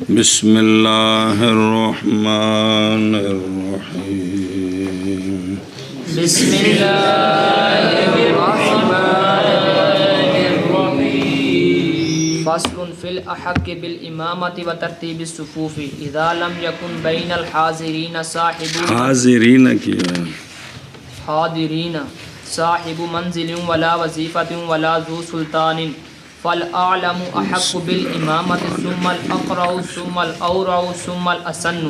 بسم اللہ الرحمن الرحیم بسم اللہ الرحمن الرحیم فصل فی الاحق بالامامۃ وترتیب الصفوف اذا لم یکن بین الحاضرین حاضرین صاحب منزل ولا وظیفۃ ولا ذو سلطان فالأعلم أحق بالإمامة ثم الأقرأ ثم الأورع ثم الأسن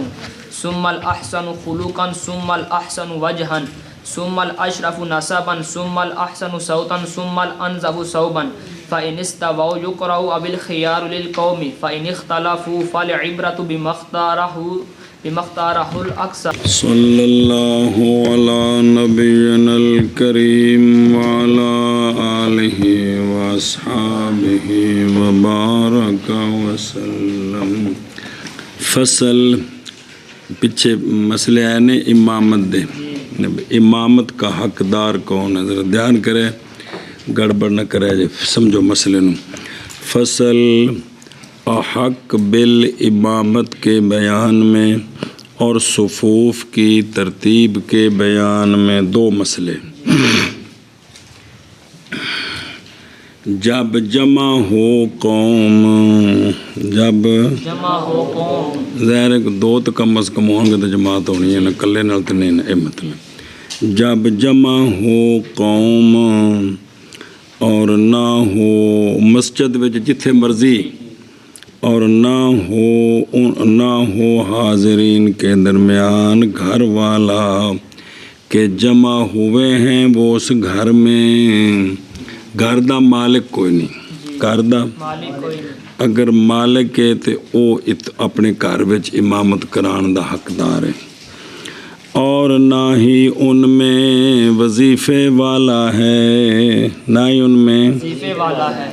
ثم الأحسن خلقا ثم الأحسن وجها ثم الأشرف نسبا ثم الأحسن صوتا ثم الأنزه صوبا فإن استووا يقرأوا وبالخيار للقوم فإن اختلفوا فالعبرة بما اختاره الأكثر. صلی اللہ علی نبینا الکریم وعلی آلہ واصحابہ وبارک وسلم. فصل پیچھے مسئلے آئے نے امامت دے. امامت کا حقدار کون ہے؟ ذرا دھیان کرے، گڑبڑ نہ کرے جی، سمجھو مسئلے نو. فصل احق بالامامت کے بیان میں اور صفوف کی ترتیب کے بیان میں دو مسئلے. جب جمع ہو قوم، ظاہر ہے کہ دو تو کم از کم ہوں گے تو جماعت ہونی ہے نا، کلے نال تو نہیں نا. اے مطلب جب جمع ہو قوم اور نہ ہو مسجد وچ جتھے مرضی، اور نہ ہو حاضرین کے درمیان گھر والا کہ جمع ہوئے ہیں وہ اس گھر میں، گھر دا مالک کوئی نہیں، گھر دا اگر مالک ہے تو وہ اپنے گھر وچ امامت کران دا حقدار ہے. اور نہ ہی ان میں وظیفے والا ہے، نہ ہی ان میں وظیفے والا ہے.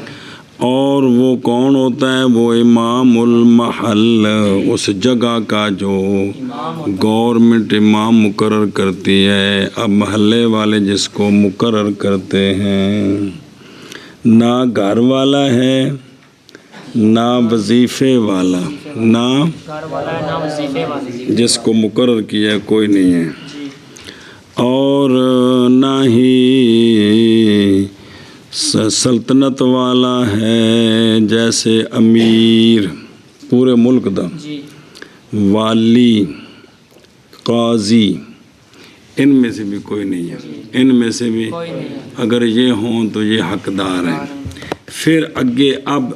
اور وہ کون ہوتا ہے؟ وہ امام المحل، اس جگہ کا جو گورنمنٹ امام مقرر کرتی ہے. اب محلے والے جس کو مقرر کرتے ہیں، نہ گھر والا ہے نہ وظیفے والا، نہ جس کو مقرر کیا ہے کوئی نہیں ہے. اور نہ ہی سلطنت والا ہے، جیسے امیر پورے ملک دا، والی، قاضی، ان میں سے بھی کوئی نہیں ہے. ان میں سے بھی اگر یہ ہوں تو یہ حقدار ہیں. پھر اگے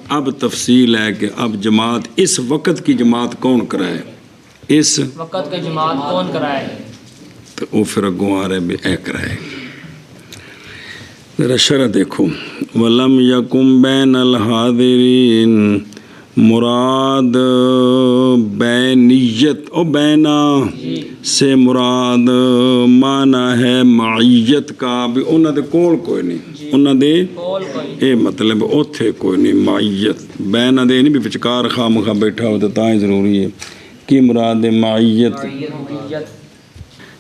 اب تفصیل ہے کہ اب جماعت اس وقت کی جماعت کون کرائے، اس وقت کی جماعت کون کرائے، تو وہ پھر اگوں آ رہے بھی اے کرائے. ذرا شرح دیکھو. وَلَمْ يَكُمْ بَيْنَ الْحَاضِرِينَ، مراد بینیت اور بینا سے مراد معنی ہے معیت کا، بھی انہوں دے کول کوئی نہیں، انہوں دے اے مطلب اوتھے کوئی نہیں. معیت بینا دے نہیں بھی پچکار خواہ مخواہ بیٹھا ہو تو تاں ضروری ہے. کی مراد ہے معیت؟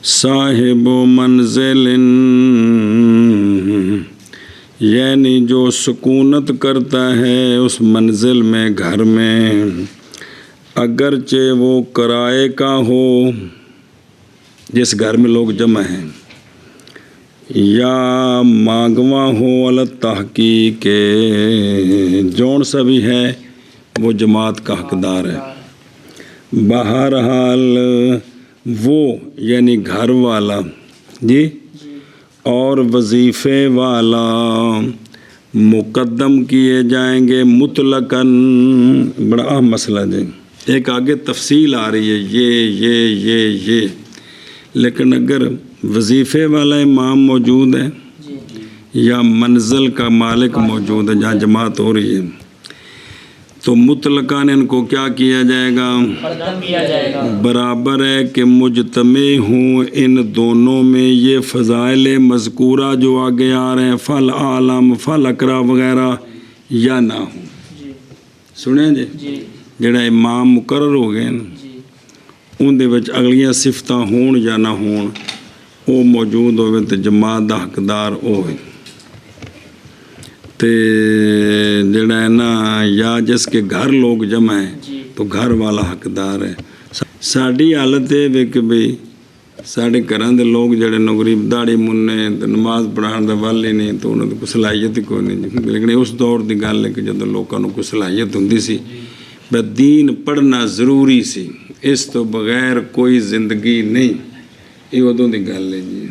صاحب منزل، یعنی جو سکونت کرتا ہے اس منزل میں، گھر میں، اگرچہ وہ کرائے کا ہو، جس گھر میں لوگ جمع ہیں، یا مانگواں ہو علی التحقیق، جون سا بھی ہے وہ جماعت کا حقدار ہے. بہرحال وہ یعنی گھر والا جی اور وظیفے والا مقدم کیے جائیں گے مطلقاً. بڑا اہم مسئلہ جی، ایک آگے تفصیل آ رہی ہے یہ لیکن اگر وظیفے والا امام موجود ہے یا منزل کا مالک موجود ہے جہاں جماعت ہو رہی ہے، تو مطلقاً ان کو کیا کیا جائے گا؟ برابر ہے کہ مجتمع ہوں ان دونوں میں یہ فضائل مذکورہ جو آگے آ رہے ہیں، فل عالم، فل اقرا وغیرہ، یا نہ ہوں. سنیں جی، جڑا امام مقرر ہو گئے نا، ان دے وچ اگلیاں صفتاں ہون یا نہ ہون، وہ موجود ہوئے تو جماعت دا حقدار ہوئے. تے جڑا ہے نا، یا جس کے گھر لوگ جمع ہیں تو گھر والا حقدار ہے۔ ساڈی حالت یہ وے کہ بھئی ساڈے گھراں دے لوگ جڑے نے غریب داڑھی مننے تے نماز پڑھان دا ول ہی نہیں، تو انہاں دی کوئی صلاحیت ہی کوئی نہیں۔ لیکن اس دور دی گل ہے کہ جدوں لوکاں نوں کوئی صلاحیت ہوندی سی بس دین پڑھنا ضروری سی، اس تو بغیر کوئی زندگی نہیں، یہ ادوں دی گل ہے جی۔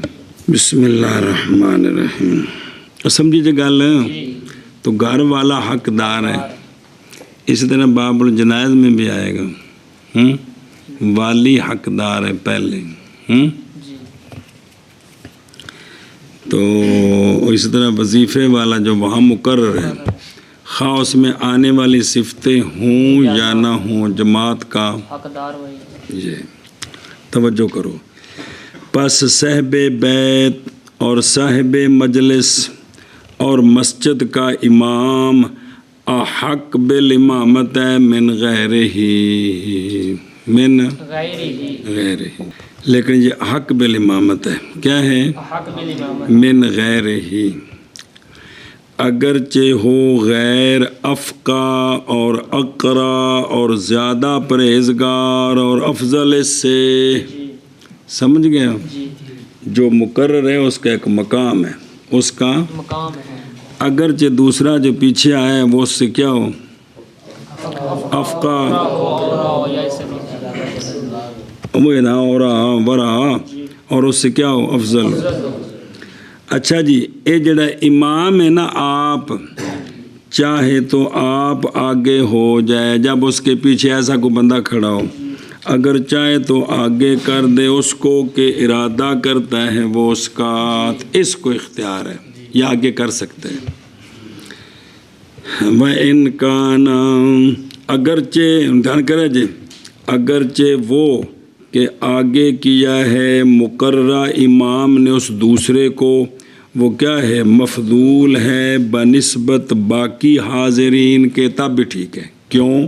بسم اللہ الرحمن الرحیم، سمجھی جی گل؟ تو گھر والا حقدار ہے۔ اسی طرح باب الجنائز میں بھی آئے گا، والی حقدار ہے پہلے، تو اسی طرح وظیفے والا جو وہاں مقرر ہے، خواہ اس میں آنے والی صفتیں ہوں یا نہ ہوں، جماعت کا حقدار وہی۔ یہ توجہ کرو۔ پس صاحب بیت اور صاحب مجلس اور مسجد کا امام احق بالامامت ہے من غیرہ، من غیرہ، لیکن یہ حق بالامامت ہے، کیا ہے؟ حق بالامامت، من غیرہ، اگرچہ ہو غیر افقہ اور اقرا اور زیادہ پرہیزگار اور افضل اس سے، سمجھ گئے ہو؟ جو مقرر ہے اس کا ایک مقام ہے، اس کا مقام ہے، اگرچہ دوسرا جو پیچھے آیا ہے وہ اس سے کیا ہو؟ افقہ ورا، اور اس سے کیا ہو؟ افضل ہو۔ اچھا جی، یہ جڑا امام ہے نا، آپ چاہے تو آپ آگے ہو جائے جب اس کے پیچھے ایسا کوئی بندہ کھڑا ہو، اگر چاہے تو آگے کر دے اس کو کہ ارادہ کرتا ہے وہ اس کا، اس کو اختیار ہے، یہ آگے کر سکتا ہے۔ وَإِنْ كَانَ، اگرچہ دھیان کرے جی، اگرچہ وہ کہ آگے کیا ہے مقررہ امام نے اس دوسرے کو، وہ کیا ہے؟ مفضول ہے بنسبت باقی حاضرین کے، تب بھی ٹھیک ہے۔ کیوں؟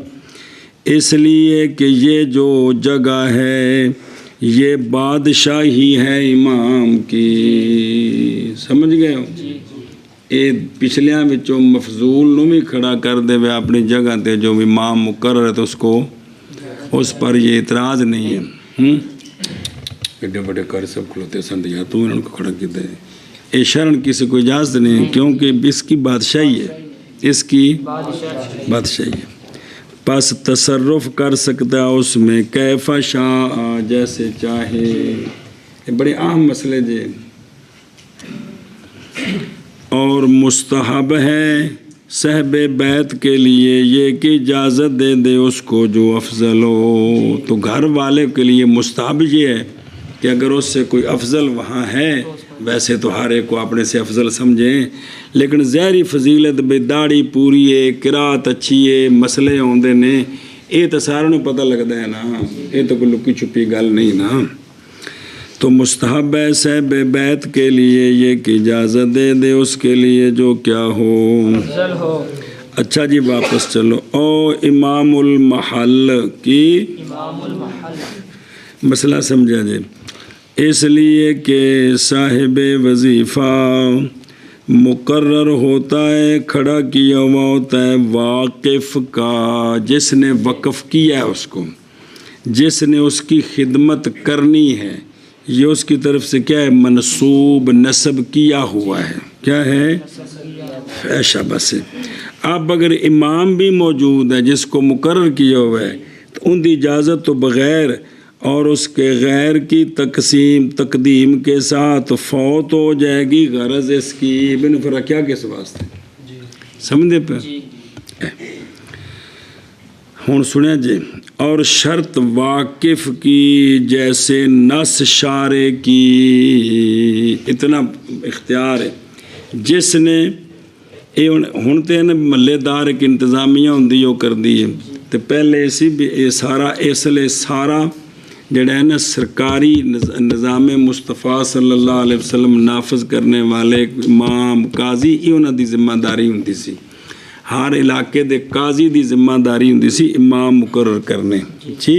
اس لیے کہ یہ جو جگہ ہے یہ بادشاہی ہے امام کی، سمجھ گئے ہو؟ یہ پچھلیاں بچوں مفضول نو بھی کھڑا کر دے وے اپنی جگہ تے، جو امام مقرر ہے تو اس کو، اس پر یہ اعتراض نہیں ہے۔ ایڈے بڑے کر سب کھلوتے سن یا تو انہوں کو کھڑا کیتے ہیں، یہ شرن کسی کو اجازت نہیں ہے، کیونکہ اس کی بادشاہی ہے، اس کی بادشاہی ہے۔ پس تصرف کر سکتا ہے اس میں کیف شاء، جیسے چاہے۔ یہ بڑے اہم مسئلے جی۔ اور مستحب ہے صاحب بیت کے لیے یہ کہ اجازت دے دے اس کو جو افضل ہو، تو گھر والے کے لیے مستحب یہ ہے کہ اگر اس سے کوئی افضل وہاں ہے، ویسے تو ہر ایک کو اپنے سے افضل سمجھیں، لیکن ظاہری فضیلت بے داڑھی پوری ہے، قرات اچھی ہے، مسئلے ہوندے نے، یہ تو ساروں نے پتہ لگتا ہے نا، یہ تو کوئی لکی چھپی گل نہیں نا۔ تو مستحب ہے صاحب بیت کے لیے یہ کہ اجازت دے دے اس کے لیے جو کیا ہو، افضل ہو۔ اچھا جی واپس چلو۔ او امام المحل کی، امام المحل، مسئلہ سمجھا جی، اس لیے کہ صاحب وظیفہ مقرر ہوتا ہے، کھڑا کیا ہوا ہوتا ہے واقف کا، جس نے وقف کیا ہے اس کو، جس نے اس کی خدمت کرنی ہے، یہ اس کی طرف سے کیا ہے؟ منصوب نصب کیا ہوا ہے، کیا ہے؟ شاباش۔ اب اگر امام بھی موجود ہے جس کو مقرر کیا ہوا ہے، تو ان کی اجازت تو بغیر اور اس کے غیر کی تقدیم کے ساتھ فوت ہو جائے گی، غرض اس کی ابن فرقیہ کس واسطے، سمجھے پہ؟ ہوں سنیں جی۔ اور شرط واقف کی جیسے نس شارے کی، اتنا اختیار ہے جس نے، یہ ہوں تو محلے دار ایک انتظامیہ ہوندی وہ کر دی ہے، تو پہلے اسی بھی یہ سارا اس لیے سارا جڑا ہے نا سرکاری نظام مصطفیٰ صلی اللہ علیہ وسلم نافذ کرنے والے امام قاضی، یہ انہوں دی ذمہ داری ہوندی سی، ہر علاقے دے قاضی دی ذمہ داری ہوندی سی امام مقرر کرنے، جی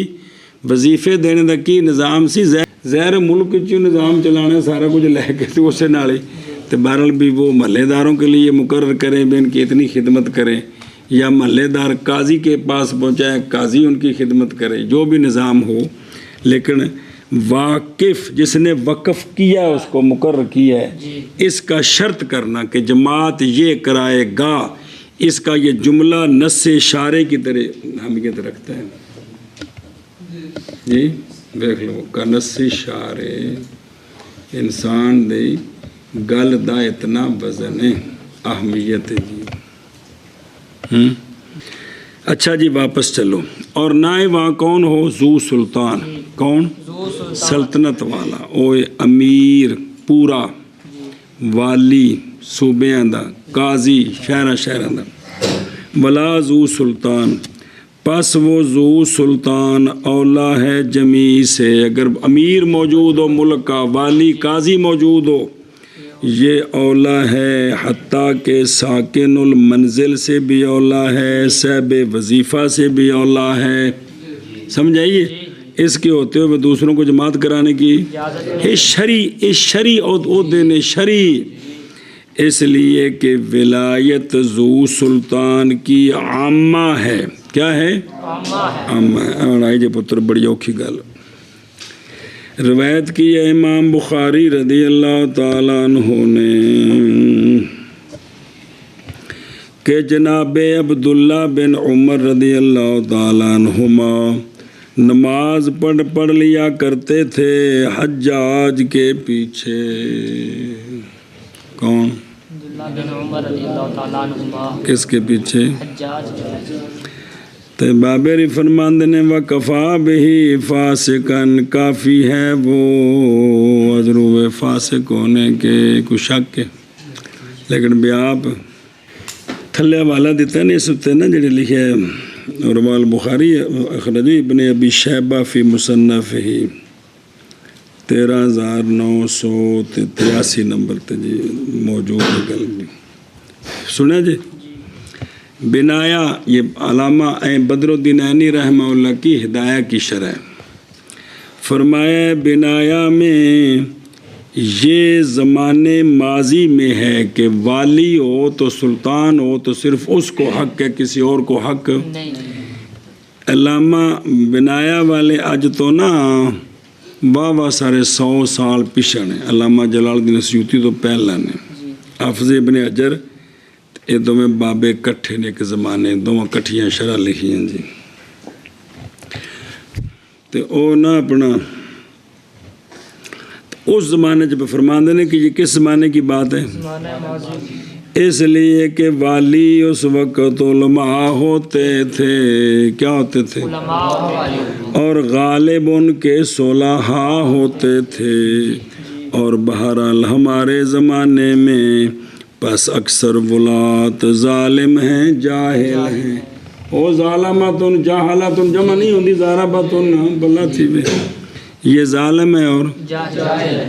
وظیفے دینے دا کی نظام سی، زہر ملک چ نظام چلانا سارا کچھ لے کے تو اسے نال ہی، تو بہرحال بھی وہ محلے داروں کے لیے مقرر کریں بھی ان کی اتنی خدمت کریں، یا محلے دار قاضی کے پاس پہنچائے، قاضی ان کی خدمت کرے، جو بھی نظام ہو، لیکن واقف جس نے وقف کیا اس کو مقرر کیا ہے، اس کا شرط کرنا کہ جماعت یہ کرائے گا، اس کا یہ جملہ نص اشارے کی طرح اہمیت رکھتا ہے. جی دیکھ لو کا نص اشارے انسان دی گل دا اتنا وزن ہے، اہمیت ہے جی. اچھا جی واپس چلو. اور نائب وہاں کون ہو؟ ذو سلطان. کون؟ سلطنت والا، او امیر پورا، والی صوبیاں دا، قاضی شہراں دا. ولا ذو سلطان، پس وہ ذو سلطان اولا ہے جمیع سے. اگر امیر موجود ہو ملک کا، والی قاضی موجود ہو، یہ اولا ہے، حتیٰ کہ ساکن المنزل سے بھی اولا ہے، صاحب وظیفہ سے بھی اولا ہے. سمجھائیے، اس کے ہوتے ہوئے دوسروں کو جماعت کرانے کی شرعی عہدے نے شرعی، اس لیے کہ ولایت ذو سلطان کی عامہ ہے. کیا ہے؟ عامہ ہے. اور آئی جی پتر بڑی اوکھی گل روایت کی ہے امام بخاری رضی اللہ تعالیٰ عنہ نے کہ جناب عبداللہ بن عمر رضی اللہ تعالیٰ عنہما نماز پڑھ لیا کرتے تھے حجاج کے پیچھے. کون؟ عبداللہ بن عمر رضی اللہ تعالیٰ عنہما. کس کے پیچھے؟ حجاج کے پیچھے. تو بابری فرماند نے وکفا بہی فاسقن، کافی ہے وہ عذرو فاسق ہونے کے کچھ شک ہے. لیکن بھی آپ تھلے حوالہ دیتا ہے نا اس ہفتے نا جڑے لکھے ہے رواه البخاری اخرجہ ابن ابی شیبہ فی مصنف ہی 13983 نمبر تے جی موجود ہے گل جی. سنیں جی. بنایا یہ علامہ بدر الدین عینی رحمہ اللہ کی ہدایہ کی شرح. فرمایا بنایا میں یہ زمانے ماضی میں ہے کہ والی ہو تو سلطان ہو تو صرف اس کو حق ہے، کسی اور کو حق نہیں. علامہ بنایا والے اج تو نا واہ سارے 100 سال پیچھے نے. علامہ جلال الدین سیوطی تو پہلا نے، حافظ ابن حجر، یہ دونوں بابے کٹھے نے ایک زمانے، دونوں کٹھیاں شرح لکھی ہیں جی. تو او نا اپنا اس زمانے جب فرماندے نے کہ یہ کس زمانے کی بات ہے؟ اس لیے کہ والی اس وقت علماء ہوتے تھے. کیا ہوتے تھے؟ اور غالب ان کے صلحاء ہوتے تھے. اور بہرحال ہمارے زمانے میں بس اکثر ولات ظالم ہیں، جاہل ہیں. او ظالماتن جاہلاتن جمع نہیں ہوتی، ضارباتن بلا تھی بے. یہ ظالم ہے اور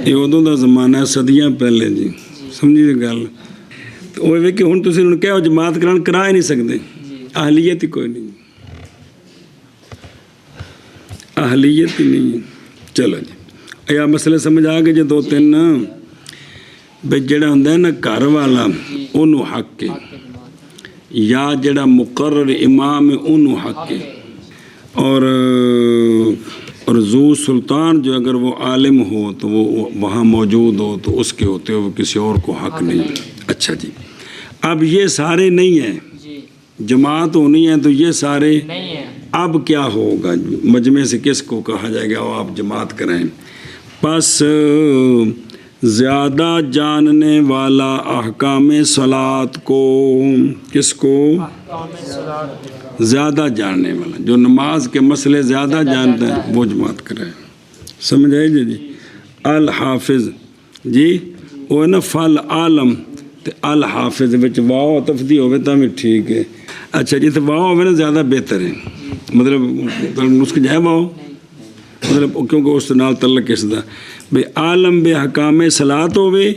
یہ ادوں دا زمانہ ہے، صدیاں پہلے جی. سمجھیے گل. تو وہ کہ ہن تسی انہوں کہو جماعت کرا ہی نہیں سکتے، اہلیت ہی کوئی نہیں، اہلیت ہی نہیں ہے. چلو جی یہ مسئلے سمجھ آ گئے جی. 2-3 بھئی جڑا ہوندا ہے نا گھر والا انہوں حق ہے، یا جڑا مقرر امام ہے انہوں حق ہے. اور ذو سلطان جو اگر وہ عالم ہو تو وہ وہاں موجود ہو تو اس کے ہوتے ہوئے کسی اور کو حق نہیں. اچھا جی اب یہ سارے نہیں ہیں، جماعت ہونی ہے تو یہ سارے نہیں ہیں. اب کیا ہوگا؟ مجمع سے کس کو کہا جائے گا وہ آپ جماعت کریں؟ پس زیادہ جاننے والا احکام صلاۃ کو، کس کو؟ زیادہ جاننے والا، جو نماز کے مسئلے زیادہ جانتا ہے وہ جماعت کرے. سمجھ آئی جی. الحافظ جی وہ ہے نا فل عالم تے الحافظ وچ واو تفدی ہوئے تا بھی ٹھیک ہے. اچھا جی تو واو ہوئے نا زیادہ بہتر ہے، مطلب نسخ جائے واو مطلب کیونکہ اس نال تعلق اس دا بے عالم بے حکام صلاۃ ہوئے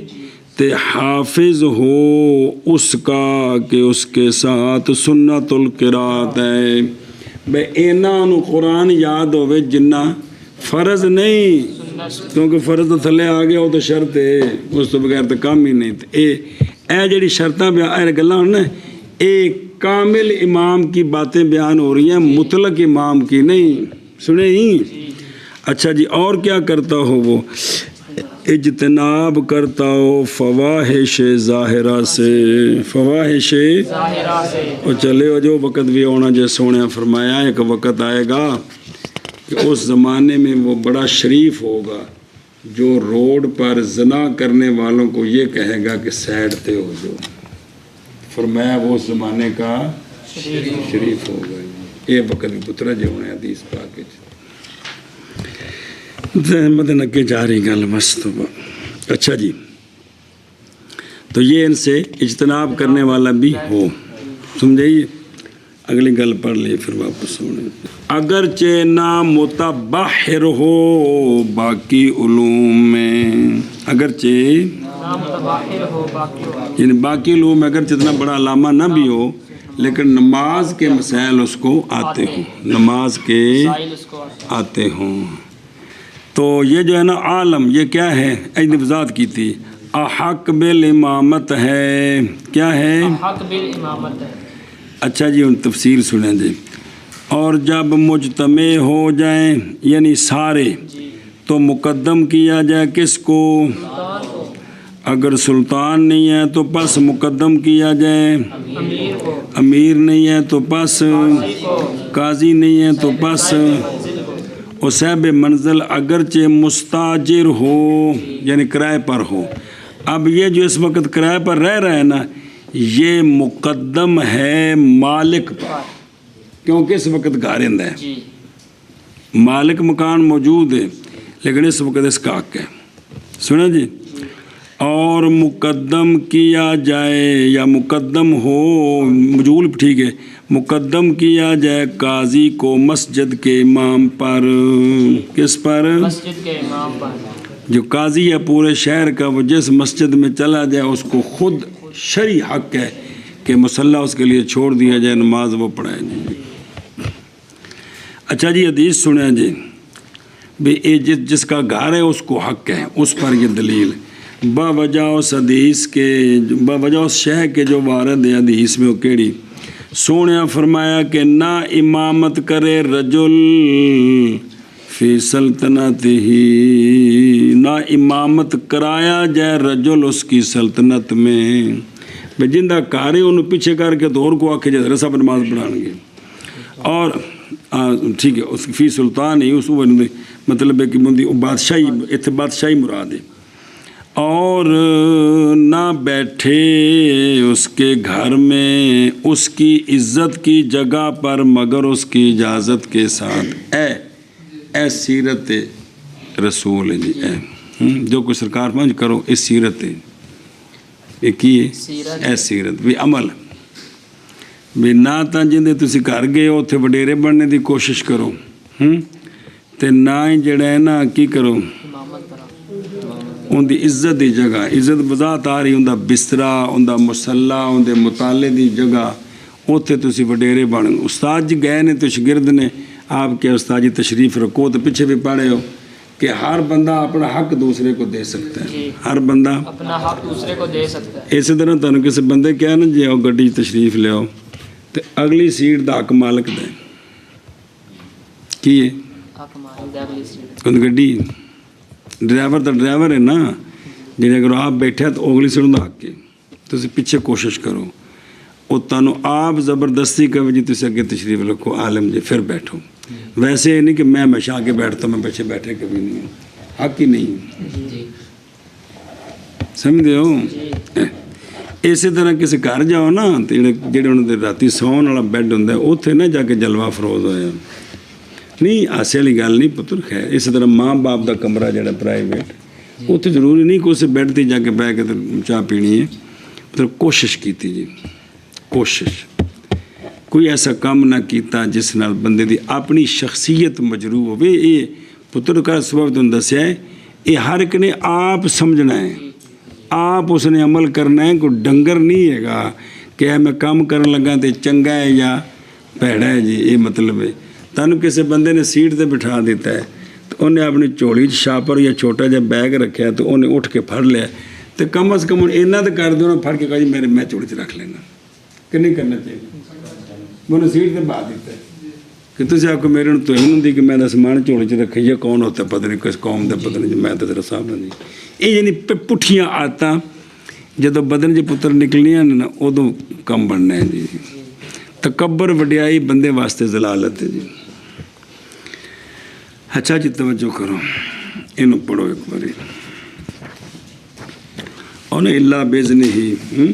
تے حافظ ہو اس کا کہ اس کے ساتھ سنت القرات ہے. بے اینا نو قرآن یاد ہوئے جنہ فرض نہیں، کیونکہ فرض تو تھلے آ گیا وہ تو شرط ہے، اس تو بغیر تو کام ہی نہیں. اے جڑی شرطاں اے گلاں ہن اے کامل امام کی باتیں بیان ہو رہی ہیں، مطلق امام کی نہیں، سنے ہی؟ اچھا جی، اور کیا کرتا ہو وہ؟ اجتناب کرتا ہو فواحش ظاہرہ سے، فواحش ظاہرہ سے، اور چلے ہو جو وقت بھی ہونا، جو سونے فرمایا ایک وقت آئے گا کہ اس زمانے میں وہ بڑا شریف ہوگا جو روڈ پر زنا کرنے والوں کو یہ کہے گا کہ سائڈ تے ہو جو، فرمایا وہ اس زمانے کا شریف ہوگا۔ یہ وقت بھی پترا جو ہونے حدیث پاک زحمت نکے جا رہی گل بس تو۔ اچھا جی، تو یہ ان سے اجتناب کرنے والا بھی ہو، سمجھائیے؟ اگلی گل پڑھ لی پھر واپس ہونے۔ اگرچہ نہ متبحر ہو باقی علوم میں، اگرچہ متباہر ہو باقی ہو، یعنی باقی علوم میں اگر جتنا بڑا علامہ نہ بھی ہو لیکن نماز کے مسائل اس کو آتے ہوں، نماز کے سائل اس کو آتے ہوں، تو یہ جو ہے نا عالم، یہ کیا ہے؟ ایک وضاحت کی تھی، احق بالامامت ہے، کیا ہے؟ حق بالامامت ہے۔ اچھا جی، ان تفسیر سنیں جی۔ اور جب مجتمع ہو جائیں یعنی سارے، تو مقدم کیا جائے کس کو؟ سلطان کو، اگر سلطان نہیں ہے تو پس مقدم کیا جائے، امیر کو، امیر نہیں ہے تو پس قاضی نہیں ہے تو پس منزل کو، اور صاحب منزل اگرچہ مستاجر ہو یعنی کرائے پر ہو۔ اب یہ جو اس وقت کرائے پر رہ رہا ہے نا، یہ مقدم ہے مالک پر، کیونکہ اس وقت گارند ہے، جی مالک مکان موجود ہے لیکن اس وقت اس کا حق ہے، سنا جی۔ اور مقدم کیا جائے یا مقدم ہو، مجول ٹھیک ہے، مقدم کیا جائے قاضی کو مسجد کے امام پر، کس پر؟ مسجد کے امام پر، جو قاضی ہے پورے شہر کا، وہ جس مسجد میں چلا جائے اس کو خود شرعی حق ہے کہ مصلی اس کے لیے چھوڑ دیا جائے، نماز وہ پڑھائے جی۔ اچھا جی، حدیث سنیں جی، بھی جس کا گھر ہے اس کو حق ہے، اس پر یہ دلیل باوجہ اس حدیث کے، باوجہ اس شہ کے جو وارد ہے حدیث میں، وہ کیڑی؟ سونے فرمایا کہ نہ امامت کرے رجل فی سلطنت ہی، نہ امامت کرایا جائے رجل اس کی سلطنت میں، بھائی جندہ کارے انہوں پیچھے کر کے دور کو آکے جائے رسا پر نماز پڑھان گے، اور ٹھیک ہے اس فی سلطان ہی، اس مطلب ہے کہ بندی بادشاہی، اتنے بادشاہی مراد ہے، اور نہ بیٹھے اس کے گھر میں اس کی عزت کی جگہ پر مگر اس کی اجازت کے ساتھ، اے سیرت رسول ہے جی، جو کوئی سرکار پہنچ کرو اس سیرت ہے، ایک ہی ہے اے سیرت بھی عمل بھی، نہ تو جندے تسی گھر گئے ہو اتنے وڈیرے بننے دی کوشش کرو، تے نہ ہی جڑا ہے نا کی کرو امامت کرو، ان دی عزت دی جگہ، عزت بذات آ رہی، ان دا بسترا، ان دا مسلح، ان دے مطالعے دی جگہ، اتنے تسی وڈیرے بن۔ استاد جی گئے نے تو شاگرد نے آپ کے استاد جی تشریف رکھو، تو پیچھے بھی پڑھے ہو کہ ہر بندہ اپنا حق دوسرے کو دے سکتا ہے، ہر بندہ اپنا حق دوسرے کو دے سکتا ہے۔ اسی طرح تمہیں کسی بندے کیا نا جی آؤ گڈی تشریف لے آؤ، تو اگلی سیٹ دا حق مالک دے، کی ہے حق مالک دے اگلی سیٹ، کون گڈی ڈرائیور تو ڈرائیور ہے نا، جی اگر آپ بیٹھے تو اگلی سیٹ دا حق ہے، تو پیچھے کوشش کرو، وہ تمہیں آپ زبردستی کہ جی تھی اگے تشریف رکھو عالم جی پھر بیٹھو، ویسے یہ نہیں کہ میں ہمیشہ آگے بیٹھتا ہوں، میں پیچھے بیٹھے کبھی نہیں ہوں، حق ہی نہیں، سمجھے ہو؟ اسی طرح کسی گھر جاؤ نا، تو جہے انہوں نے رات سون والا بیڈ ہوں اتنے نہ جا کے جلوہ فروز ہویا، نہیں آسے والی گل نہیں پتر، خیر اسی طرح ماں باپ دا کمرہ جڑا پرائیویٹ، اتنے ضروری نہیں کہ اسے بیڈ تے جا کے بہ کے چاہ پینی ہے، مطلب کوشش کیتی جی، کوشش کوئی ایسا کام نہ کیتا جس نال بندے دی اپنی شخصیت مجروح ہوئے۔ یہ پتر کا سبب تم دسیا ہے، یہ ہر ایک نے آپ سمجھنا ہے، آپ اس نے عمل کرنا ہے، کوئی ڈنگر نہیں ہے گا کہ میں کام کرن لگا تے چنگا ہے یا پیڑا ہے جی، یہ مطلب ہے۔ تنوں کسی بندے نے سیٹ تے بٹھا دیتا ہے تو انہیں اپنی چوڑی شاپر یا چھوٹا جا بیگ رکھا تو انہیں اٹھ کے پھڑ لیا، تو کم از کم اینا تو کر دو نا، پھڑ کے کہا جی میں چوڑی چ رکھ لینا، کہ نہیں کرنا چاہیے؟ ਮੈਨੂੰ ਸੀਟ ਤੇ ਬਾ ਦਿੱਤਾ کہ تسی آپ کو میرے تو ہی نہیں کہ میں نے سامان چوڑے چ رکھے یہ کون ہوتا ہے پتہ نہیں کس قوم کا پتہ نہیں میں تو تیرا صاحب نہیں یہ یعنی پٹھیاں عادتاں جدو بدن چ پتر نکلنیاں نا ادو کم بننا ہے جی تکبر وڈیائی بندے واسطے ضلالت ہے جی اچھا جی توجہ کرو یہ پڑھو ایک باری اور اللہ بیزنی ہی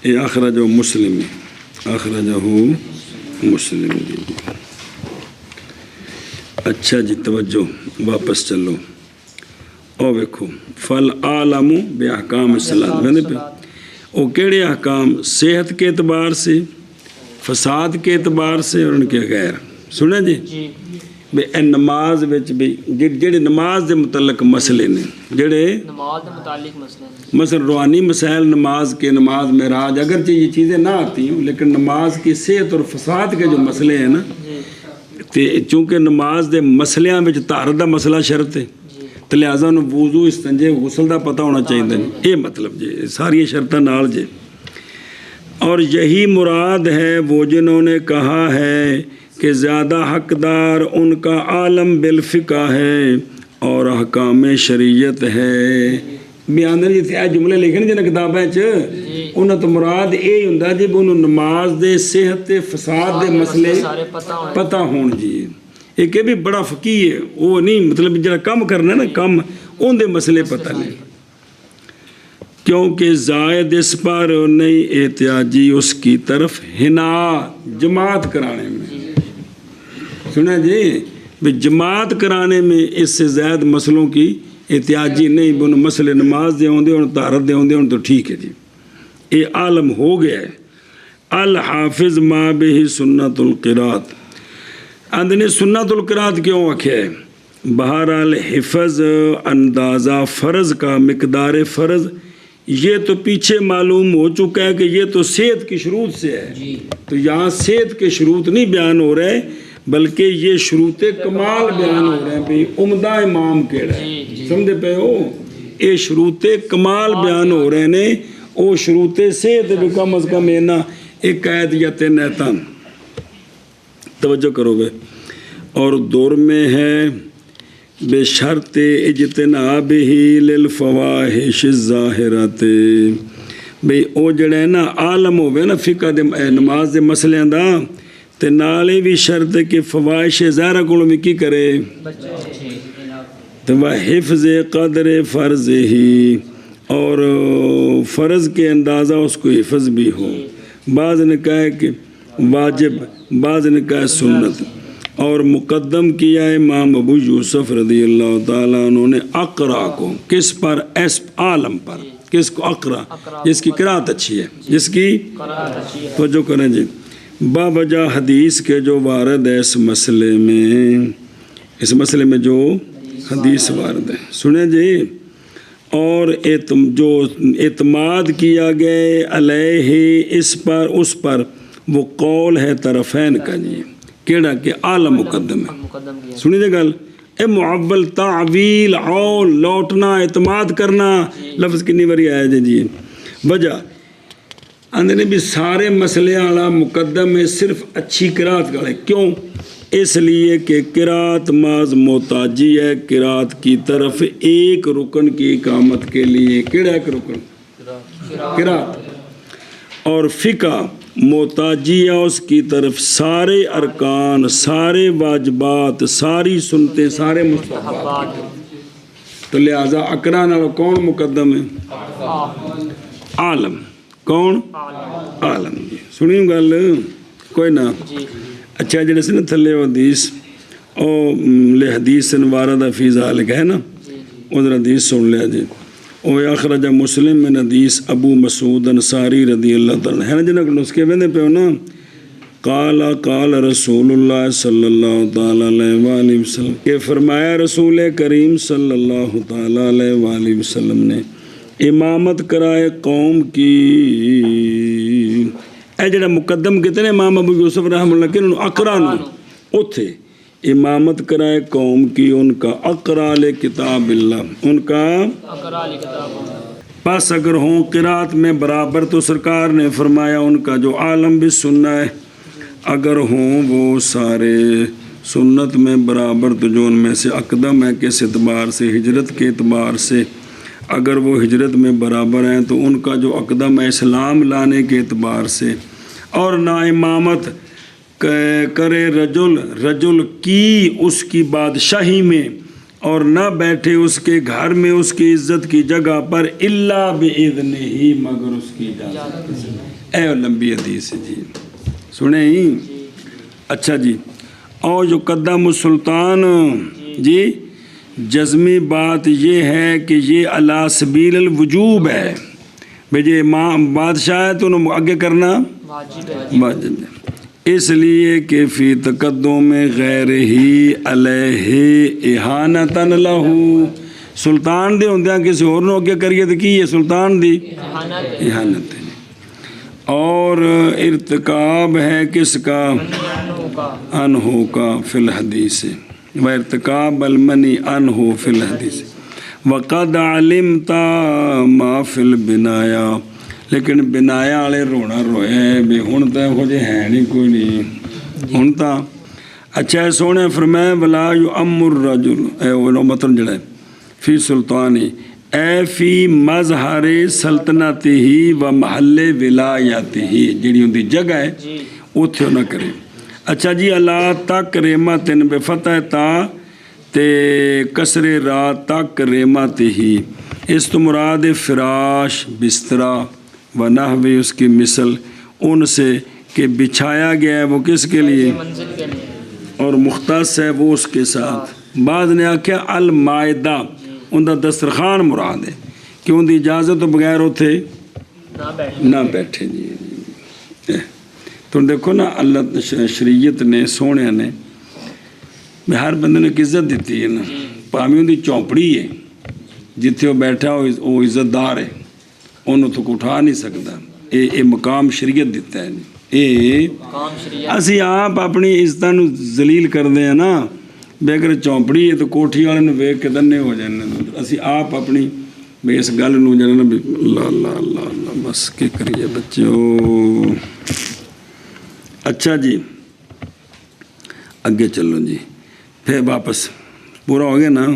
یہ اخرجہ مسلم اخرجہ مسلم جی اچھا جی توجہ واپس چلو او ویکھو فل عالم بے احکام الصلاۃ میں پہ وہ کیڑے احکام صحت کے اعتبار سے فساد کے اعتبار سے اور ان کے غیر سنیں جی بے نماز وچ بھی جڑے نماز دے متعلق مسئلے نے جڑے نماز دے متعلق مسئلے مثلا روحانی مسائل نماز کے نماز معراج اگرچہ یہ چیزیں نہ آتی ہوں لیکن نماز کی صحت اور فساد کے جو مسئلے ہیں نا چونکہ نماز دے مسئلیاں وچ طہارت دا مسئلہ شرط ہے تو لہٰذا انہوں وضو استنجے غسل دا پتہ ہونا چاہیے یہ مطلب جی ساری شرطاں نال جے اور یہی مراد ہے وہ جنہوں نے کہا ہے کہ زیادہ حقدار ان کا عالم بالفقہ ہے اور احکام شریعت ہے بیان جی جملے لکھے نا جنہیں کتابیں انہوں تو مراد یہ ہوں جی انہوں نماز دے صحت دے فساد دے مسئلے پتہ ہون جی ایک بھی بڑا فقیہ ہے وہ نہیں مطلب جڑا کم کرنا ہے نا کم ان دے مسئلے پتہ نہیں کیونکہ زائد اس پر نہیں احتیاجی اس کی طرف ہنا جماعت کرانے میں سنا جی بھی جماعت کرانے میں اس سے زائد مسئلوں کی احتیاجی نہیں بھی انہوں مسئلے نماز دے ہوں دے انہوں طہارت دے ہوں دے انہوں تو ٹھیک ہے جی یہ عالم ہو گیا ہے الحافظ ما بہ سنت القرات اندنے سنت القرات کیوں آکھیا ہے بہرحال حفظ اندازہ فرض کا مقدار فرض یہ تو پیچھے معلوم ہو چکا ہے کہ یہ تو صحت کی شروط سے ہے تو یہاں صحت کے شروط نہیں بیان ہو رہے بلکہ یہ شروط کمال بیان ہو رہے ہیں بھئی عمدہ امام کیڑا ہے سمجھے پہ ہو یہ شروط کمال بیان ہو رہے ہیں وہ شروط صحت بھی کم از کم اینا ایک قید یا تین ایتان توجہ کرو گے اور دور میں ہے بے شرط اجتناب ہی للفواحش الظاہرات بھئی او جڑا ہے نا عالم ہوئے نا فقہ دے نماز دے مسئلے دا تے نالے بھی شرط ہے کہ فواحش ظاہرہ کو میں کی کرے تو وہ حفظ قدر فرض ہی اور فرض کے اندازہ اس کو حفظ بھی ہو بعض نے کہا ہے کہ واجب بعض نے کہا ہے سنت اور مقدم کیا ہے امام ابو یوسف رضی اللہ تعالیٰ انہوں نے اقرا کو کس پر اس عالم پر کس کو اقرا جس کی قرات اچھی ہے جس کی توجہ کریں جی باوجہ حدیث کے جو وارد ہے اس مسئلے میں جو حدیث وارد ہے سنیں جی اور جو اعتماد کیا گئے علیہ اس پر وہ قول ہے طرفین کا جی کیڑا کہ اعلی مقدم ہے سنی جے گل اے معول تعویل عول لوٹنا اعتماد کرنا لفظ کنی باری آیا جی وجہ اندھنے بھی سارے مسئلے والا مقدم ہے صرف اچھی قرات کا ہے کیوں اس لیے کہ قرات ماز محتاجی ہے قرات کی طرف ایک رکن کی اقامت کے لیے کیڑا ایک رکن قرات اور فقہ محتاجی ہے اس کی طرف سارے ارکان سارے واجبات ساری سنتے سارے مستحبات تو لہذا اقرا نالو کون مقدم ہے عالم کون عالم جی سنیوں گل کوئی نہ اچھا جڑے سے نا تھلے حدیث او لے حدیث واردہ فی ذالک ہے نا ادھر حدیث سن لیا جی او اخرج مسلم من حدیث ابو مسعود انصاری رضی اللہ تعالیٰ ہے نا جنہاں کو نسخے بندے پہ ہونا قال رسول اللہ صلی اللہ تعالیٰ علیہ وآلہ وسلم کہ فرمایا رسول کریم صلی اللہ تعالیٰ علیہ وآلہ وسلم نے امامت کرائے قوم کی اے جڑا مقدم کتنے امام ابو یوسف رحمہ اللہ کے انہوں اقرا نو اتھے امامت کرائے قوم کی ان کا اقرا کتاب اللہ ان کا پس اگر ہوں قرات میں برابر تو سرکار نے فرمایا ان کا جو عالم بھی سننا ہے اگر ہوں وہ سارے سنت میں برابر تو جو ان میں سے اقدم ہے کس اعتبار سے ہجرت کے اعتبار سے اگر وہ ہجرت میں برابر ہیں تو ان کا جو اقدم ہے اسلام لانے کے اعتبار سے اور نہ امامت کرے رجل کی اس کی بادشاہی میں اور نہ بیٹھے اس کے گھر میں اس کی عزت کی جگہ پر الا باذن ہی مگر اس کی اجازت سے اے لمبی حدیث جی سنیں ہی اچھا جی اور جو قدم السلطان جی جزمی بات یہ ہے کہ یہ علی سبیل الوجوب ہے بھئی امام بادشاہ ہے تو انہوں آگے کرنا واجب ہے اس لیے کہ فی تقدم غیر ہی علیہ احانتن لہو سلطان دے ہوندیاں کسی اور نو اگے کریے تو کی ہے سلطان دی احانت ہے اور ارتکاب ہے کس کا انہو کا فی الحدیث و ارتکاب المنی انہو فی الحدیث وقد علمت ما فی البنایا لیکن بنایا والے رونا روئے بھی ہن تے ہو جے ہے نہیں کوئی نہیں ہن تا اچھا سونے فرمائے ولا یؤمر الرجل اے وہ مطلب جڑا ہے فی سلطانی اے فی مظہر سلطنت ہی و محل ولایت ہی جڑی ہوندی جگہ ہے اوتھے نہ کرے اچھا جی اللہ تکرمت بفتح تا تے کسر را تکرمت ہی اس تو مراد فراش بسترا و نحوی اس کی مثل ان سے کہ بچھایا گیا ہے وہ کس کے لیے اور مختص ہے وہ اس کے ساتھ بعض نے آکھیا المائدہ ان دا دسترخوان مراد ہے کہ ان دی اجازت تو بغیر ہوتے نہ بیٹھے جی تو دیکھو نا اللہ شریعت نے سونے نے ہر بندے نے عزت دیتی ہے نا پاویں ان دی چوپڑی ہے جتھے وہ بیٹھا وہ عزت دار ہے انہوں تو اٹھا نہیں سکتا اے مقام شریعت دیتا ہے اسی آپ اپنی عزتوں ذلیل کر دیں نا بے اگر چوپڑی ہے تو کوٹھی والے نے ویک کے دنے ہو جانے اسی آپ اپنی بے اس گل نو جانا بھی اللہ اللہ اللہ اللہ بس کے کریے بچوں اچھا جی اگے چلو جی پھر واپس پورا ہو گیا نا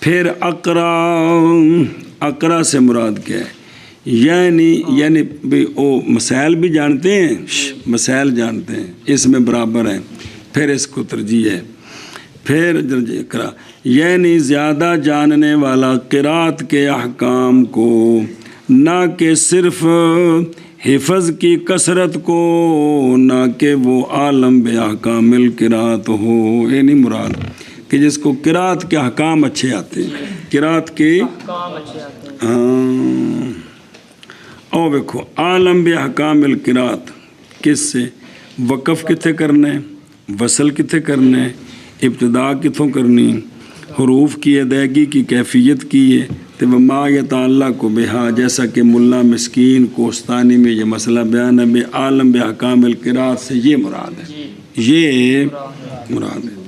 پھر اقرا سے مراد کیا ہے یعنی بھی وہ مسائل بھی جانتے ہیں مسائل جانتے ہیں اس میں برابر ہیں پھر اس کو ترجیح ہے پھر درجہ اقرا یعنی زیادہ جاننے والا قرات کے احکام کو نہ کہ صرف حفظ کی کثرت کو نہ کہ وہ عالم بے احکام القرات ہو یہ نہیں مراد کہ جس کو قرات کے احکام اچھے آتے ہیں قرات کے ہاں او دیکھو عالم بے احکام القرات کس سے وقف کتنے کرنے وصل کتنے کرنے ابتدا کتوں کرنی حروف کی ادائیگی کی کیفیت کی ہے تو ما یتعلق کو بہا جیسا کہ ملا مسکین کوستانی میں یہ مسئلہ بیان ہے بے عالم بے احکام القرات سے یہ مراد ہے یہ مراد ہے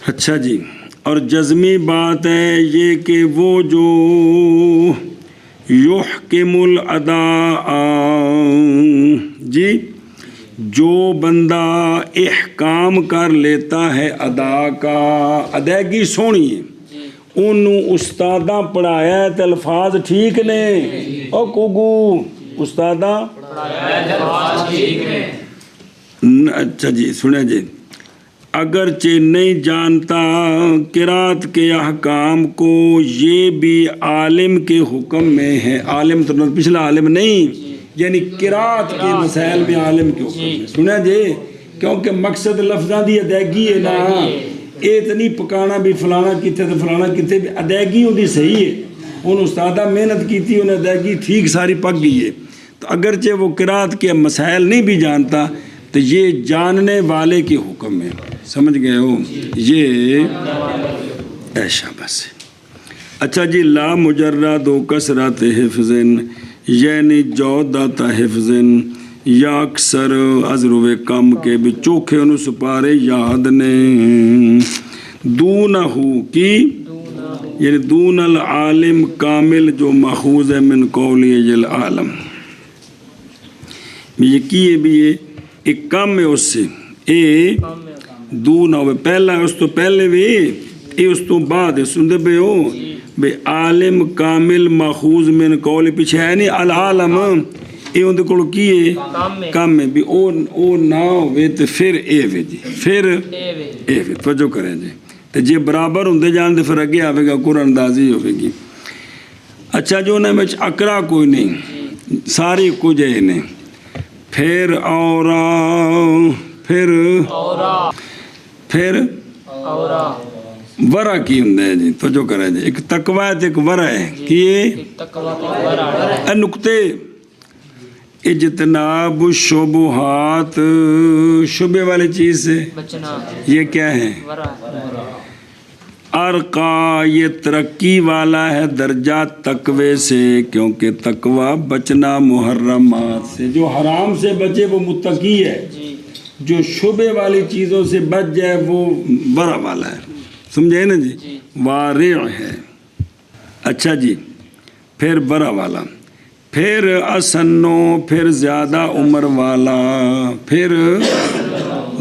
اچھا جی اور جزمی بات ہے یہ کہ وہ جو یحکم الاداء جی جو بندہ احکام کر لیتا ہے ادا کا ادائیگی سونی ہے انہوں استادہ پڑھایا ہے تو الفاظ ٹھیک نے او کوگو استادہ اچھا جی سنیں جی اگرچہ نہیں جانتا قرات کے احکام کو یہ بھی عالم کے حکم میں ہے عالم تو پچھلا عالم نہیں یعنی قرات کے مسائل میں عالم کے حکم میں سنیں جی کیونکہ مقصد لفظاں دی ادائیگی ہے نا اتنی پکانا بھی فلانا کتے تو فلانا کتے بھی ادائیگی ہوتی صحیح ہے ان استادہ محنت کی تھی انہیں ادائیگی ٹھیک ساری پک گئی ہے تو اگرچہ وہ قرات کے مسائل نہیں بھی جانتا تو یہ جاننے والے کے حکم میں سمجھ گئے ہو یہ ایشا بس اچھا جی لا مجرد و کثرت حفظ یعنی جودت حفظ یا اکثر عذرو کم کے بھی چوکھے انہوں سپارے یاد نے دونہو کی یعنی دون العالم کامل جو ماخوذ ہے من قولی العالم یہ کیے بھی یہ ایک کم ہے اس سے، اے دو نہ ہوئے، پہلا اس تو پہلے بھی اے اس تو بعد ہے، سندے پہ ہو بے عالم کامل ماخوذ من قول پیچھے ہے نہیں العالم اے اندے کول کی ہے کم ہے بھی او نہ ہوئے تو پھر اے وے جی، پھر اے وے توجہ کریں جی، تو جی برابر ہوندے جان دے پھر اگے آوے گا قرآن اندازی ہوئے گی۔ اچھا جو انہیں میں اقرا کوئی نہیں، ساری کچھ ہے انہیں، پھر اورا پھر ورا کی ہوں ہے جی، تو جو کرے جی ایک تقوی ہے ایک ورا ہے کہ یہ نقطے اجتناب شبہات، شبہ والی چیز سے یہ کیا ہے ارقا، یہ ترقی والا ہے درجہ تقوی سے، کیونکہ تقوی بچنا محرمات سے، جو حرام سے بچے وہ متقی ہے، جو شبہ والی چیزوں سے بچ جائے وہ ورع والا ہے، سمجھے نا جی، وارع ہے۔ اچھا جی پھر ورع والا، پھر اسنو، پھر زیادہ عمر والا، پھر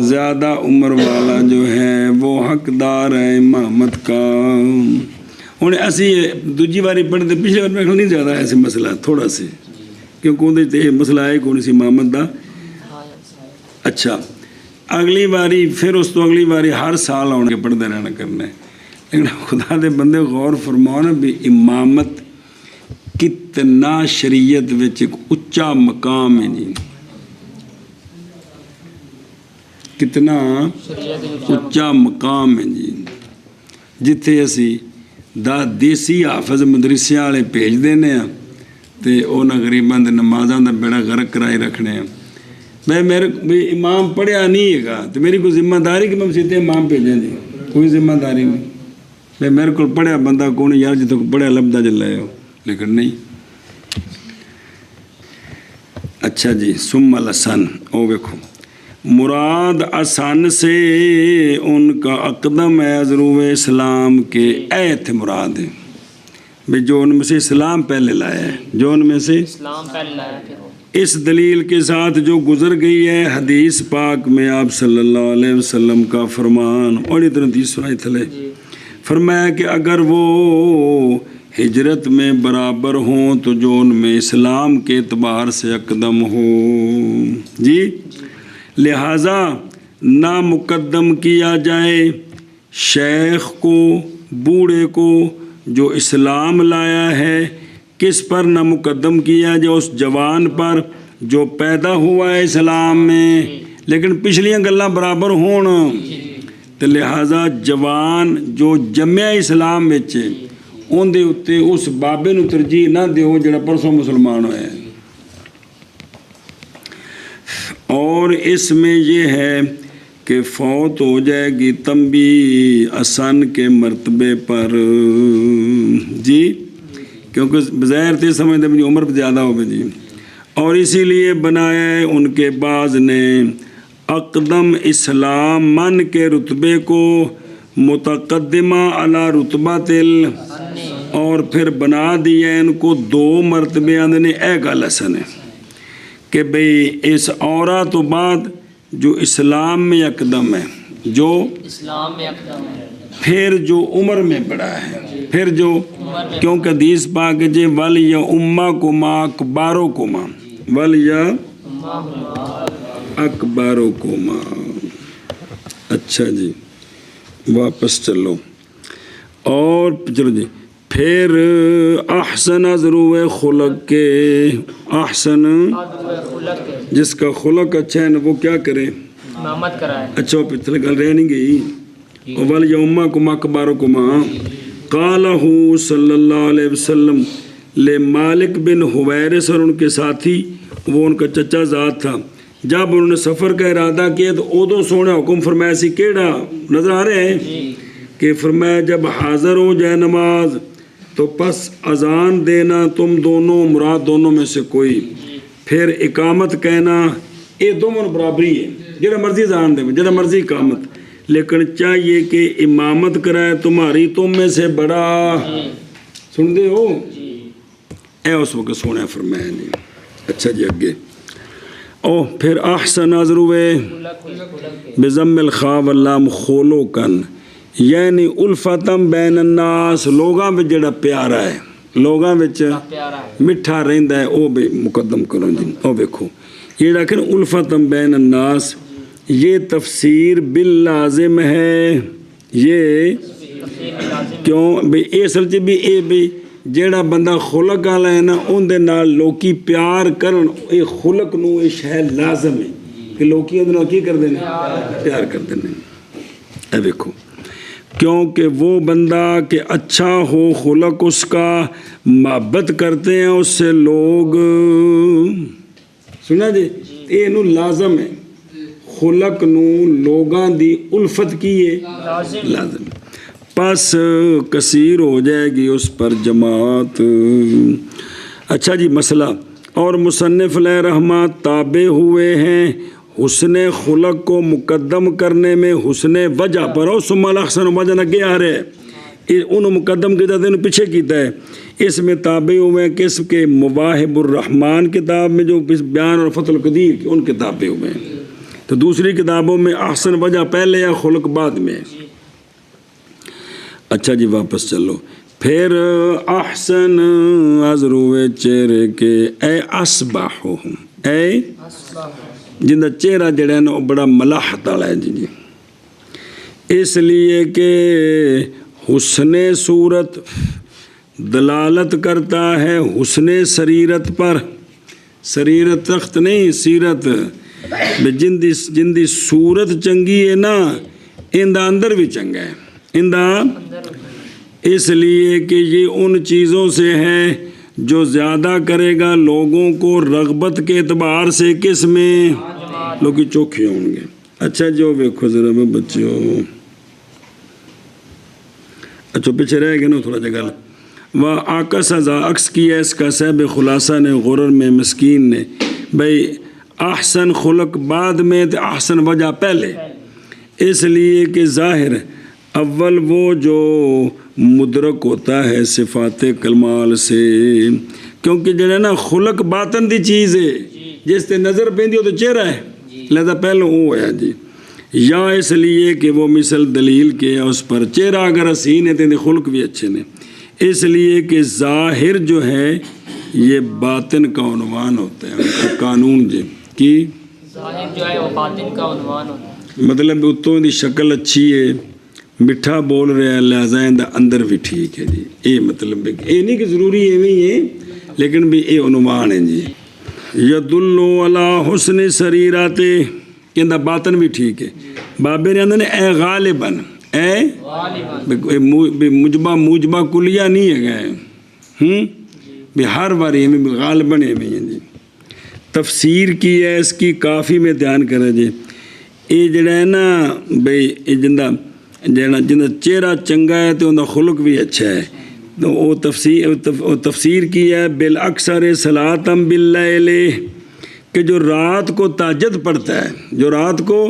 زیادہ عمر والا جو ہے وہ حقدار ہے امامت کا۔ انہیں اسی دوجی باری پڑھتے پچھلے بار میں نہیں زیادہ ایسے مسئلہ تھوڑا سے، کیونکہ اندر مسئلہ ہے کون سی امامت دا۔ اچھا اگلی باری پھر اس تو اگلی باری ہر سال آنے کے پڑھتے رہنا کرنا ہے، لیکن خدا دے بندے غور فرماؤ نا بھی امامت کتنا شریعت وچ ایک اچا مقام ہے جی، کتنا اچا مقام ہے جی، جتھے اسی دا دیسی حافظ مدرسے والے بھیج دینے ہیں تے انہاں غریباں دے نمازاں دا بیڑا غرق کرائی رکھنے ہیں۔ میں میرے امام پڑھیا نہیں ہے گا تو میری کوئی ذمہ داری کہ میں سیدھے امام بھیجیں جی، کوئی ذمہ داری نہیں، میں میرے کو پڑھیا بندہ کون یار جتوں پڑھیا لبدا چلے ہو، لیکن نہیں۔ اچھا جی ثم الحسن، او دیکھو مراد اسن سے ان کا اقدم ہے ضرور اسلام کے، ایت مراد ہے بھی جو ان میں سے اسلام پہلے لایا ہے، جو ان میں سے اسلام پہلے لایا پھر اس دلیل کے ساتھ جو گزر گئی ہے حدیث پاک میں آپ صلی اللہ علیہ وسلم کا فرمان، اور ادھر تیسرا تھلے فرمایا کہ اگر وہ ہجرت میں برابر ہوں تو جو ان میں اسلام کے اعتبار سے اقدم ہو جی، لہٰذا نہ مقدم کیا جائے شیخ کو، بوڑھے کو جو اسلام لایا ہے، کس پر نہ مقدم کیا جائے اس جوان پر جو پیدا ہوا ہے اسلام میں، لیکن پچھلیاں گلاں برابر ہون، تو لہٰذا جوان جو جمع اسلام وچ ان دے اتے اس بابے نو ترجیح نہ دیو جڑا پرسوں مسلمان ہوئے ہیں۔ اور اس میں یہ ہے کہ فوت ہو جائے گی تنبی اسن کے مرتبے پر جی، کیونکہ بظاہر تھے سمجھتے ہیں عمر زیادہ ہو گئی جی، اور اسی لیے بنایا ہے ان کے بعض نے اقدم اسلام من کے رتبے کو متقدمہ علی رتبہ تل، اور پھر بنا دیا ان کو دو مرتبے اندنے اے گل حسن ہے کہ بھئی اس اورا تو بعد جو اسلام میں اقدم ہے، جو اسلام میں اقدم ہے، پھر جو عمر میں بڑا ہے، پھر جو کیونکہ حدیث پاک جے ول یا امہ کو ماں اکباروں کو ماں، ول یا اکباروں کو ماں۔ اچھا جی واپس چلو، اور چلو جی پھر احسن ضرور خلق کے، احسن جس کا خلق اچھا ہے نا وہ کیا کرے، امامت کرائے۔ اچھا پچھلے گل رہ نہیں گئی، اول یوما کو اکباروں کو ماں قالہ صلی اللہ علیہ وسلم لے مالک بن حویرث، اور ان کے ساتھی وہ ان کا چچا ذات تھا، جب انہوں نے سفر کا ارادہ کیا تو ادو سونے حکم فرمایا سی کیڑا نظر آ رہے ہیں کہ فرمایا جب حاضر ہو جائے نماز تو پس اذان دینا تم دونوں، مراد دونوں میں سے کوئی، پھر اقامت کہنا، یہ دونوں برابری ہے، جڑا مرضی اذان دے جڑا مرضی اقامت، لیکن چاہیے کہ امامت کرائے تمہاری تم میں سے بڑا، سن دے ہو اے اس وقت سونے فرمایا نہیں۔ اچھا جی اگے، او پھر احسن ازروے بضم الخاء واللام خلقن یعنی الفتم بین الناس لوگاں وچ جڑا پیارا ہے لوگاں وچ مٹھا رہندا ہے او بھی مقدم کرو جی او ویکھو یہ جڑا کہ الفتم بین الناس یہ تفسیر باللازم ہے یہ کیوں بھی اصل چ بھی اے بھی جیڑا بندہ خلق والا ہے نا اون دے نال لوکی پیار کرن اے خلق نو اے شے لازم ہے کہ لوکی اون نال کی کردے نے پیار کردے نے اے دیکھو کیونکہ وہ بندہ کہ اچھا ہو خلق اس کا محبت کرتے ہیں اس سے لوگ سنا جی اے نو لازم ہے خلق نو لوگاں دی الفت کی ہے لازم ہے پس کثیر ہو جائے گی اس پر جماعت اچھا جی مسئلہ اور مصنف علیہ رحمہ تابع ہوئے ہیں حسن خلق کو مقدم کرنے میں حسن وجہ پر اور ثم الاحسن وجہ نہ کیا آ رہے ہیں انہوں مقدم کیا جاتے ہیں پیچھے کیتا ہے اس میں تابع ہوئے ہیں قسم کے مواہب الرحمن کتاب میں جو بیان اور فتح القدیر کی ان کے تابع ہوئے ہیں تو دوسری کتابوں میں احسن وجہ پہلے یا خلق بعد میں اچھا جی واپس چلو پھر احسن ازروے چہرے کے اے اصباحہم اے جندہ چہرہ جڑا ہے نا وہ بڑا ملاحت والا ہے جی اس لیے کہ حسن صورت دلالت کرتا ہے حسن سریرت پر سریرت تخت نہیں سیرت جندی صورت چنگی ہے نا اندہ اندر بھی چنگا ہے اندہ اس لیے کہ یہ ان چیزوں سے ہے جو زیادہ کرے گا لوگوں کو رغبت کے اعتبار سے کس میں لوگ چوکھے ہوں گے اچھا جو ویکھو ذرا میں بچوں اچھا پیچھے رہ گئے نا تھوڑا جگہ وہ آکس عکس کیا اس کا صاحب خلاصہ نے غرر میں مسکین نے بھائی احسن خلق بعد میں تو احسن وجہ پہلے اس لیے کہ ظاہر اول وہ جو مدرک ہوتا ہے صفات کمال سے کیونکہ جو ہے نا خلق باطن دی چیز ہے جس تے نظر پیندی ہو تو چہرہ ہے لہذا پہلے وہ ہے جی یا اس لیے کہ وہ مثل دلیل کے اس پر چہرہ اگر حسین ہے تو خلق بھی اچھے نے اس لیے کہ ظاہر جو ہے یہ باطن کا عنوان ہوتا ہے ان کا قانون جی کی ظاہر جو ہے وہ باطن کا عنوان ہوتا ہے مطلب اتوں دی شکل اچھی ہے مٹھا بول رہا ہے لہذا اندر بھی ٹھیک ہے جی یہ مطلب یہ نہیں کہ ضروری ایویں ہے لیکن بھی یہ عنوان ہے جی یدلو علی حسن سریرات کہندا باطن بھی ٹھیک ہے بابے نے اندر اے غالباً اے موجبہ کلیہ نہیں ہے گئے بھی ہر باری میں غالباً ایویں ہے جی تفسیر کی ہے اس کی کافی میں دھیان کرے جی یہ جڑا ہے نا بھئی جندہ چہرہ چنگا ہے تو انہوں خلق بھی اچھا ہے تو وہ تفسیر کی ہے بالاکثر صلاتم باللیل کہ جو رات کو تہجد پڑھتا ہے جو رات کو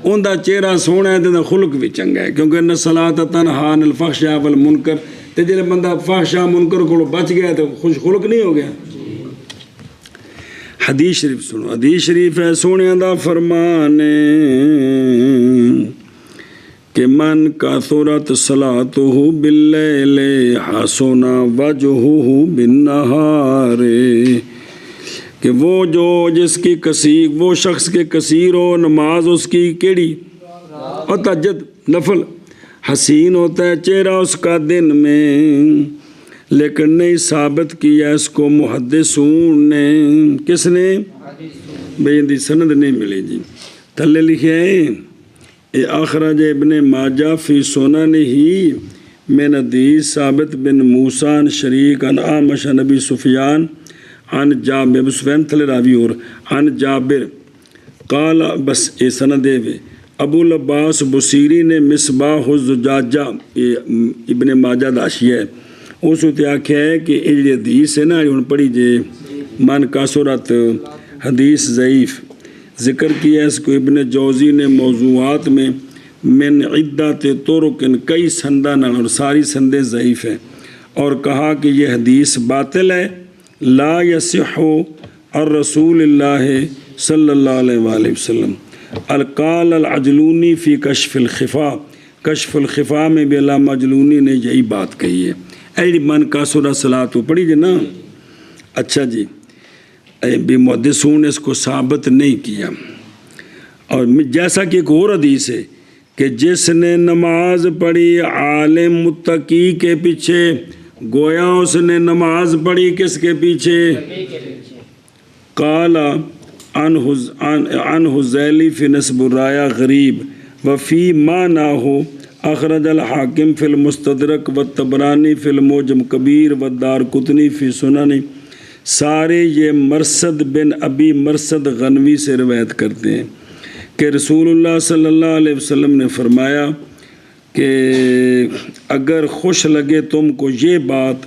ان دا چہرہ سونا ہے تو خلق بھی چنگا ہے کیونکہ ان صلاۃ تنہا عن الفحشاء والمنکر تے جڑے بندہ فحشاء منکر کو بچ گیا تو خوش خلق نہیں ہو گیا حدیث شریف سنو حدیث شریف ہے سونے دا فرمان کہ من کثرت صلاتہ باللیل حسن وجہہ بالنہار کہ وہ جو جس کی کثیر وہ شخص کے کثیر ہو نماز اس کی کیڑی اور تہجد نفل حسین ہوتا ہے چہرہ اس کا دن میں لیکن نہیں ثابت کیا اس کو محدثون نے کس نے بھئی اندی سند نہیں ملی جی تھلے لکھے ہیں اے اخرج ابن ماجہ فی سننہ من حدیث ثابت بن موسیٰ عن شریک عن اعمش عن ابی سفیان عن جابر ابو سفیان تھلے راوی اور عن جابر قال بس اے سندے وے ابو العباس بصیری نے مصباح الزجاجہ ابن ماجہ داشی ہے اس وقت آکھا ہے کہ یہ حدیث ہے نا ان پڑھی جے من کثرت حدیث ضعیف ذکر کیا اس کو ابن جوزی نے موضوعات میں من عدت طرق کئی سندان اور ساری سندیں ضعیف ہیں اور کہا کہ یہ حدیث باطل ہے لا یصح الرسول اللہ صلی اللہ علیہ وآلہ وسلم۔ القال العجلونی فی کشف الخفا، کشف الخفا میں بھی علامہ عجلونی نے یہی بات کہی ہے۔ ایڈی من کا سورہ صلاۃ پڑھی جی نا۔ اچھا جی، بھی محدثون نے اس کو ثابت نہیں کیا، اور جیسا کہ ایک اور حدیث ہے کہ جس نے نماز پڑھی عالم متقی کے پیچھے، گویا اس نے نماز پڑھی کس کے پیچھے؟ قال عن حذیلی فی نسب الرایا غریب وفی ما ناہو اخرج الحاکم فی المستدرک والطبرانی فی المعجم کبیر والدارقطنی فی سنن۔ سارے یہ مرثد بن ابی مرثد غنوی سے روایت کرتے ہیں کہ رسول اللہ صلی اللہ علیہ وسلم نے فرمایا کہ اگر خوش لگے تم کو یہ بات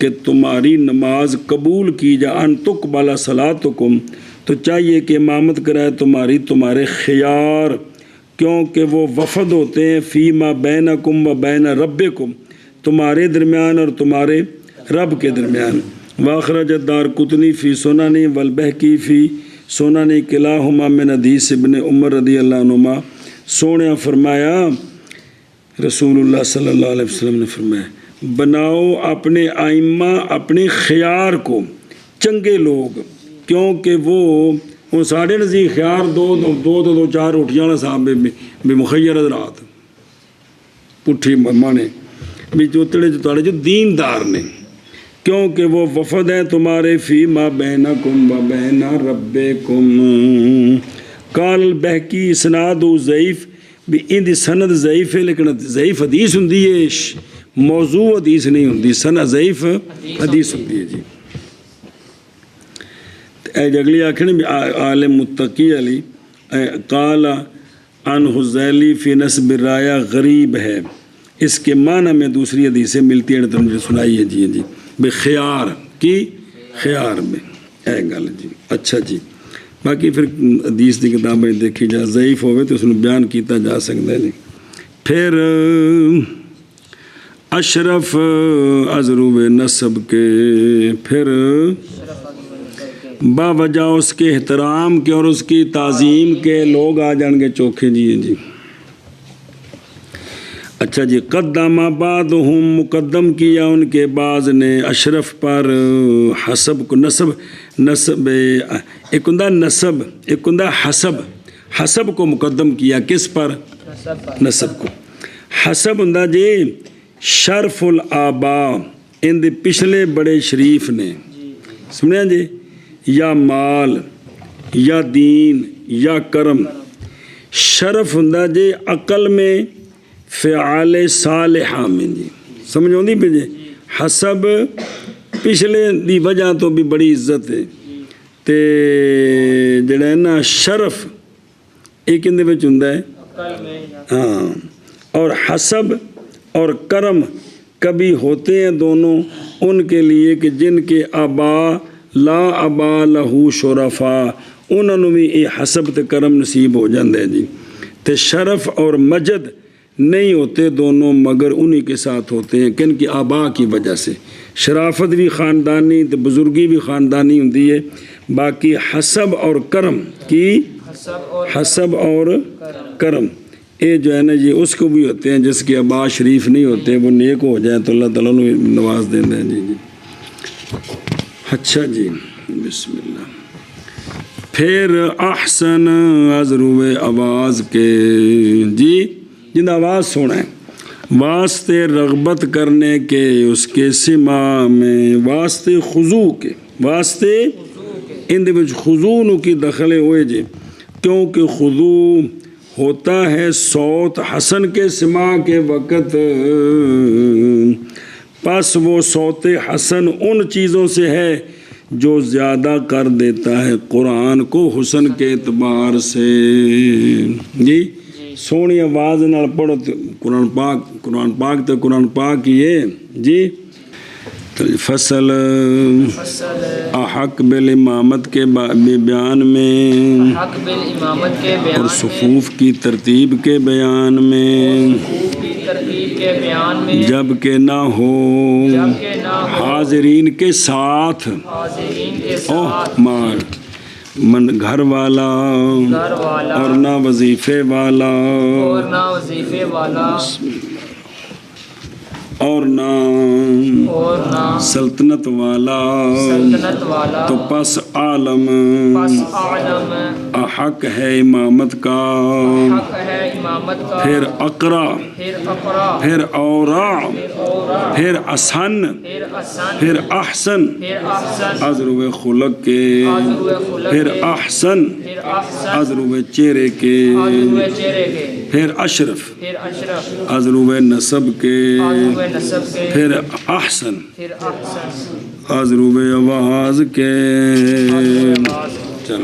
کہ تمہاری نماز قبول کی جائے، ان تقبل صلاتکم، تو چاہیے کہ امامت کرائے تمہارے خیار، کیونکہ وہ وفد ہوتے ہیں فیما بینکم و بین ربکم، تمہارے درمیان اور تمہارے رب کے درمیان۔ واخرج الدارقطنی فی سنن والبہقی فی سنن کلاہما من حدیث ابن عمر رضی اللہ عنہما۔ سونے فرمایا، رسول اللہ صلی اللہ علیہ وسلم نے فرمایا، بناؤ اپنے ائمہ اپنے خیار کو، چنگے لوگ، کیونکہ وہ ساڑھے نزدیک خیار دو چار روٹیاں والا صاحب بے مخیر حضرات پٹھی مانے بھی چوتڑے جو دیندار نے، کیونکہ وہ وفد ہیں تمہارے فی ما بینکم و بین ربکم۔ قال البہقی اسناد ضعیف، بھی ان دی سند ضعیف ہے، لیکن ضعیف حدیث ہوندی ہے، موضوع حدیث نہیں ہوندی، سند ضعیف حدیث ہوندی ہے جی۔ اگلی آخر بھی عالم متقی علی قال عن حذیلی فی نسب الرایا غریب ہے، اس کے معنی میں دوسری حدیثیں ملتی ہیں، تو مجھے سنائی ہے جی جی بے خیار کی خیار میں اے گل جی۔ اچھا جی، باقی پھر حدیث کی کتابیں دیکھی جا، ضعیف ہوئے تو اس میں بیان کیتا جا سکتا ہے جی۔ پھر اشرف ازروب نسب کے، پھر باوجہ اس کے احترام کے اور اس کی تعظیم کے لوگ آ جان گے چوکھے جی جی۔ اچھا جی، قدم بعضهم، مقدم کیا ان کے بعض نے اشرف پر، حسب کو نسب ایک ہندہ نسب، ایک ہندہ حسب کو مقدم کیا، کس پر؟ نسب کو۔ حسب ہندہ جی شرف الآبا، ان دے پچھلے بڑے شریف نے، سمجھیں جی، یا مال یا دین یا کرم۔ شرف ہندہ جی عقل میں، فعال صالحہ میں جی، سمجھ آؤں پہ جی۔ حسب پچھلے دی وجہ تو بھی بڑی عزت ہے، تے جڑا ہے نا شرف ایک اندے وچ ہوندا ہے، ہاں، اور حسب اور کرم کبھی ہوتے ہیں دونوں ان کے لیے کہ جن کے آبا لا ابا لہو شرفا، انہوں نے بھی یہ حسب تے کرم نصیب ہو جاندے ہیں جی۔ تے شرف اور مجد نہیں ہوتے دونوں، مگر انہی کے ساتھ ہوتے ہیں کن کی آبا کی وجہ سے۔ شرافت بھی خاندانی تے بزرگی بھی خاندانی ہوندی ہے، باقی حسب اور کرم کی، حسب اور کرم یہ جو ہے نا یہ اس کو بھی ہوتے ہیں جس کے آبا شریف نہیں ہوتے، وہ نیک ہو جائیں تو اللہ تعالیٰ نے نواز دیں دیں جی جی۔ اچھا جی، بسم اللہ۔ پھر احسن ازرو آواز کے جی، جن آواز سونا ہے، واسطے رغبت کرنے کے اس کے سما میں، واسطے خضوع کے، واسطے ان دے وچ خضوع نو کی دخلے ہوئے جی، کیونکہ خضوع ہوتا ہے صوت حسن کے سما کے وقت، پس وہ صوت حسن ان چیزوں سے ہے جو زیادہ کر دیتا ہے قرآن کو حسن کے اعتبار سے جی۔ سونی آواز نال پڑھو قرآن پاک تو قرآن پاک یہ جی۔ فصل احق بالامامت کے بیان میں اور صفوف کی ترتیب کے بیان میں، جب کہ نہ ہو حاضرین کے ساتھ مال، من گھر والا گھر والا اور نہ وظیفے والا اور نہ وظیفے والا اور نہ سلطنت والا سلطنت والا تو پس عالم پس عالم حق ہے امامت کا حق ہے امامت کا پھر اقرا پھر اقرا پھر اورا پھر اورا پھر اسن پھر احسن پھر احسن پھر احسن ازرو خلق کے آذرو خلق پھر کے احسن پھر احسن ازرو چہرے کے آذرو چہرے کے پھر اشرف پھر اشرف ازرو نسب کے آذرو نسب کے پھر احسن پھر احسن ازرو آواز کے آذرو آواز چل